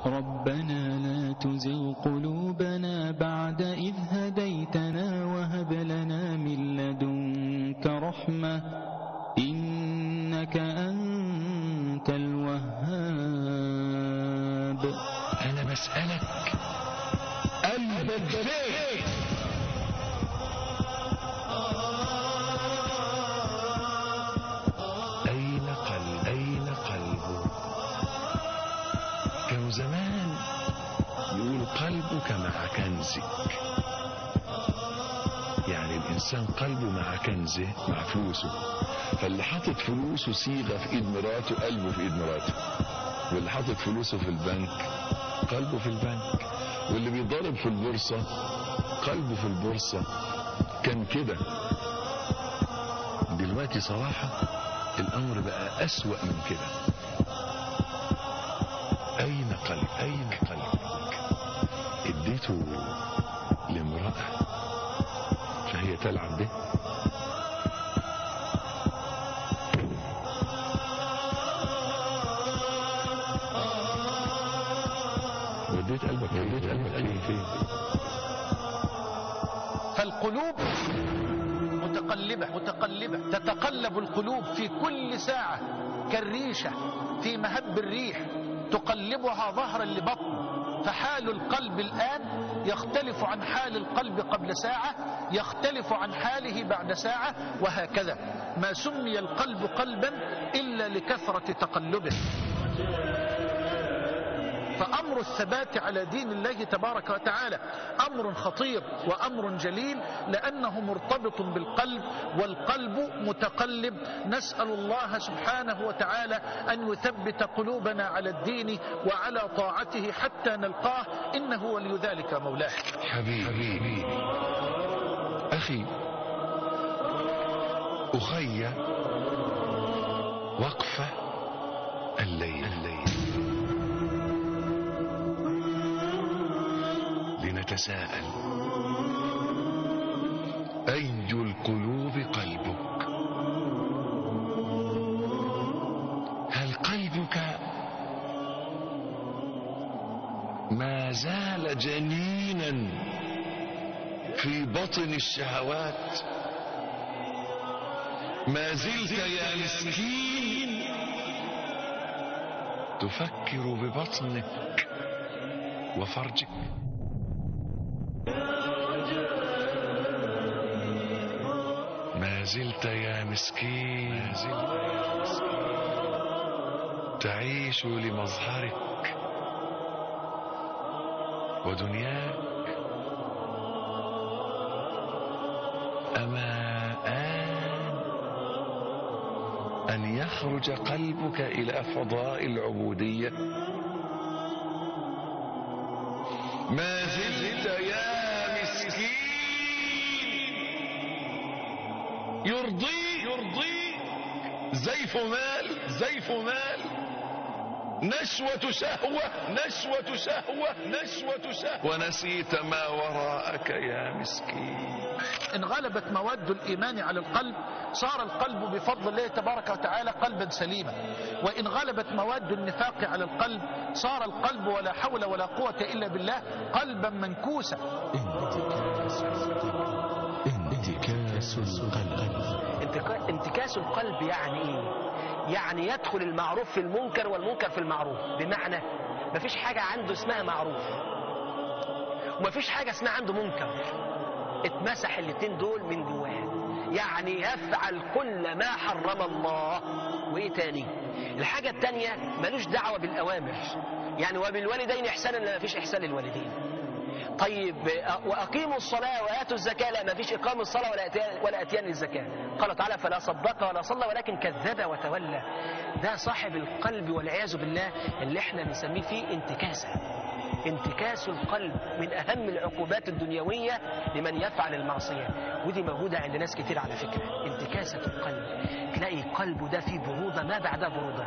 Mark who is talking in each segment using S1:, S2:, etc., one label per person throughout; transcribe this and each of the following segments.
S1: ربنا لا تزغ قلوبنا بعد إذ هديتنا وهب لنا من لدنك رحمة إنك أنت الوهاب.
S2: أنا بسألك قلبك فين؟ أين قلبه؟ كانوا زمان يقول قلبك مع كنزك، يعني الإنسان قلبه مع كنزه، مع فلوسه. فاللي حاطط فلوسه صيغة في إيد مراته قلبه في إيد مراته، واللي حاطط فلوسه في البنك قلبه في البنك، واللي بيضارب في البورصة قلبه في البورصة. كان كده. دلوقتي صراحة الأمر بقى أسوأ من كده. أين قلبك؟ اديته لامرأة فهي تلعب به. وديت قلبك فين؟
S3: فالقلوب متقلبة تتقلب القلوب في كل ساعة كالريشة في مهب الريح تقلبها ظهرا لبطن. فحال القلب الآن يختلف عن حال القلب قبل ساعة، يختلف عن حاله بعد ساعة، وهكذا. ما سمي القلب قلبا إلا لكثرة تقلبه. فأمر الثبات على دين الله تبارك وتعالى أمر خطير وأمر جليل، لأنه مرتبط بالقلب، والقلب متقلب. نسأل الله سبحانه وتعالى أن يثبت قلوبنا على الدين وعلى طاعته حتى نلقاه، إنه ولي ذلك مولاه.
S2: حبيبي أخي أخي، وقفة الليل لنتساءل: أي القلوب قلبك؟ هل قلبك ما زال جنينا في بطن الشهوات؟ ما زلت يا مسكين تفكر ببطنك وفرجك؟ ما زلت يا مسكين تعيش لمظهرك ودنياك؟ أما أن يخرج قلبك إلى فضاء العبودية؟ ما زلت يا مسكين يرضي زيف مال نشوة شهوة ونسيت ما وراءك يا مسكين.
S3: إن غلبت مواد الإيمان على القلب صار القلب بفضل الله تبارك وتعالى قلبا سليما، وإن غلبت مواد النفاق على القلب صار القلب ولا حول ولا قوة إلا بالله قلبا منكوسا.
S4: انتكاس القلب يعني ايه؟ يعني يدخل المعروف في المنكر والمنكر في المعروف. بمعنى مفيش حاجة عنده اسمها معروف ومفيش حاجة اسمها عنده منكر، اتمسح الاتنين دول من جواه. يعني يفعل كل ما حرم الله. وايه تاني؟ الحاجة التانية ملوش دعوة بالأوامر، يعني وبالوالدين إحسانا لا مفيش إحسان للوالدين. طيب وأقيموا الصلاة وآتوا الزكاة، لا ما فيش إقام الصلاة ولا أتيان للزكاة. قال تعالى: فلا صدق ولا صلى ولكن كذب وتولى. ده صاحب القلب والعياذ بالله اللي احنا بنسميه فيه انتكاسة. انتكاس القلب من أهم العقوبات الدنيوية لمن يفعل المعصية، ودي موجودة عند ناس كتير على فكرة. انتكاسة القلب، تلاقي قلبه ده فيه برودة ما بعدها برودة.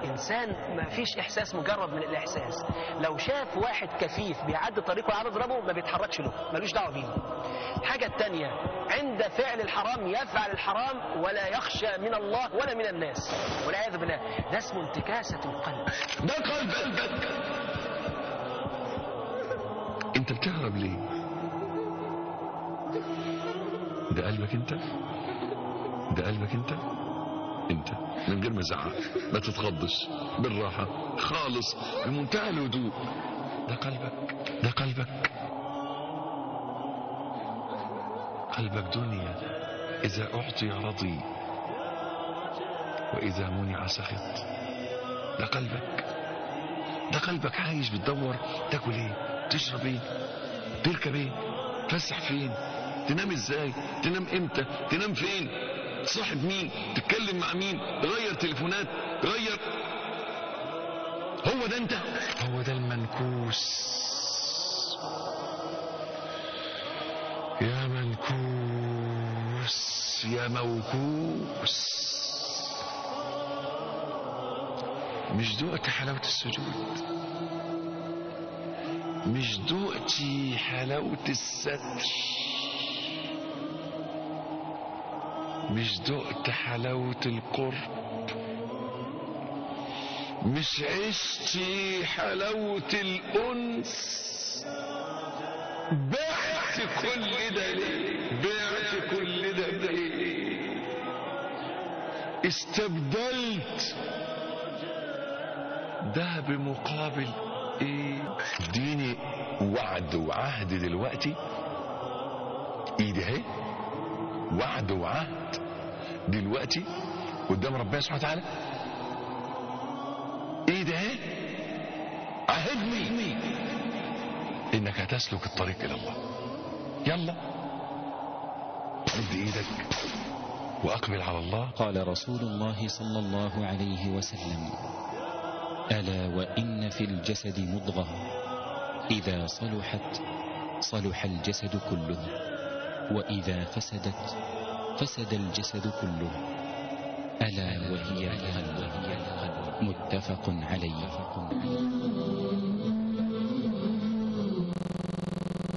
S4: إنسان ما فيش إحساس مجرد من الإحساس. لو شاف واحد كفيف بيعدي طريقه وعرض ربه ما بيتحركش له، ملوش دعوة بيه. الحاجة التانية عند فعل الحرام يفعل الحرام ولا يخشى من الله ولا من الناس والعياذ بالله. ده اسمه انتكاسة القلب.
S2: ده قلبك انت بتهرب ليه؟ ده قلبك انت، ده قلبك انت، انت من غير ما تزعق، ما تتخضش، بالراحة خالص، بمنتهى الهدوء. ده قلبك، ده قلبك. قلبك دنيا، إذا أعطي رضي وإذا منع سخط. ده قلبك، ده قلبك عايش بتدور تاكل ايه، تشرب ايه، تركب ايه، تفسح فين، تنام ازاي، تنام امتى، تنام فين، تصاحب مين، تتكلم مع مين، غير تليفونات، غير. هو ده انت، هو ده المنكوس. يا منكوس يا موكوس. مش دقت حلاوة السجود، مش دقت حلاوة الستر، مش دقت حلاوة القرب، مش عشت حلاوة الأنس. بعت كل ده ليه؟ بعت كل ده ليه؟ استبدلت ده بمقابل ايه؟ اديني وعد وعهد دلوقتي، ايدي اهي، وعد وعهد دلوقتي قدام ربنا سبحانه وتعالى. ايدي اهي، عهدني انك هتسلك الطريق الى الله. يلا مد ايدك واقبل على الله.
S1: قال رسول الله صلى الله عليه وسلم: ألا وإن في الجسد مضغة إذا صلحت صلح الجسد كله، وإذا فسدت فسد الجسد كله، ألا وهي القلب. متفق عليه.